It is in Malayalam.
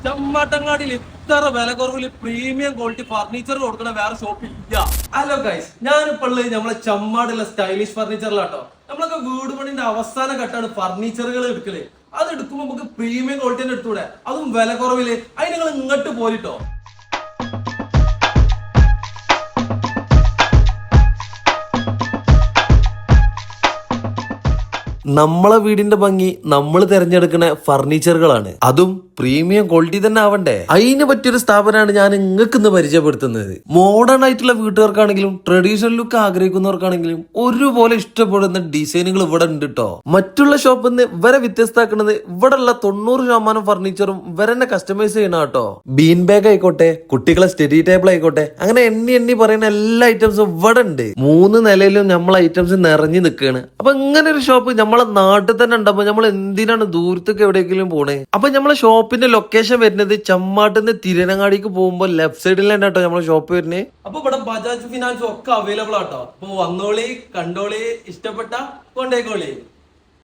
ചമ്മാട്ടങ്ങാടിയിൽ ഇത്ര വില കുറവില് പ്രീമിയം ക്വാളിറ്റി ഫർണിച്ചർ കൊടുക്കണ വേറെ ഷോപ്പ് ഇല്ല. ഹലോ ഗൈസ്, ഞാനിപ്പോൾ ഉള്ളത് നമ്മളെ ചമ്മാടുള്ള സ്റ്റൈലിഷ് ഫർണിച്ചറിലാട്ടോ. നമ്മളൊക്കെ വീട് പണിന്റെ അവസാന ഘട്ടമാണ് ഫർണിച്ചറുകൾ എടുക്കല്. അത് എടുക്കുമ്പോൾ നമുക്ക് പ്രീമിയം ക്വാളിറ്റി തന്നെ എടുത്തൂടെ, അതും വില കുറവില്. അതിന് നിങ്ങൾ ഇങ്ങോട്ട് പോരിട്ടോ. നമ്മളെ വീടിന്റെ ഭംഗി നമ്മൾ തിരഞ്ഞെടുക്കുന്ന ഫർണിച്ചറുകളാണ്, അതും പ്രീമിയം ക്വാളിറ്റി തന്നെ ആവണ്ടേ. അതിന് പറ്റിയൊരു സ്ഥാപനമാണ് ഞാൻ നിങ്ങൾക്ക് ഇന്ന് പരിചയപ്പെടുത്തുന്നത്. മോഡേൺ ആയിട്ടുള്ള വീട്ടുകാർക്കാണെങ്കിലും ട്രഡീഷണൽ ലുക്ക് ആഗ്രഹിക്കുന്നവർക്കാണെങ്കിലും ഒരുപോലെ ഇഷ്ടപ്പെടുന്ന ഡിസൈനുകൾ ഇവിടെ ഉണ്ട് കേട്ടോ. മറ്റുള്ള ഷോപ്പിൽ നിന്ന് ഇവരെ വ്യത്യസ്തമാക്കുന്നത് ഇവിടെ ഉള്ള 90% ഫർണിച്ചറും ഇവരെ തന്നെ കസ്റ്റമൈസ് ചെയ്യണം കേട്ടോ. ബീൻ ബാഗ് ആയിക്കോട്ടെ, കുട്ടികളെ സ്റ്റഡി ടേബിൾ ആയിക്കോട്ടെ, അങ്ങനെ എണ്ണി പറയുന്ന എല്ലാ ഐറ്റംസും ഇവിടെ ഉണ്ട്. 3 നിലയിലും നമ്മളെ ഐറ്റംസ് നിറഞ്ഞു നിൽക്കുകയാണ്. അപ്പൊ ഇങ്ങനെ ഒരു ഷോപ്പ് നമ്മളെ നാട്ടിൽ തന്നെ ഉണ്ടാകുമ്പോ നമ്മൾ എന്തിനാണ് ദൂരത്തേക്ക് എവിടെയെങ്കിലും പോണേ? അപ്പൊ നമ്മളെ ഷോപ്പിന്റെ ലൊക്കേഷൻ വരുന്നത് ചമ്മാട്ടിന്ന് തിരുനങ്ങാടിക്ക് പോകുമ്പോ ലെഫ്റ്റ് സൈഡിൽ തന്നെ കേട്ടോ നമ്മളെ ഷോപ്പ് വരുന്നത്. അപ്പൊ ഇവിടെ ബജാജ് ഫിനാൻസ് ഒക്കെ അവൈലബിൾ ആട്ടോ. അപ്പൊ വന്നോളി, കണ്ടോളി, ഇഷ്ടപ്പെട്ട കൊണ്ടേക്കോളി.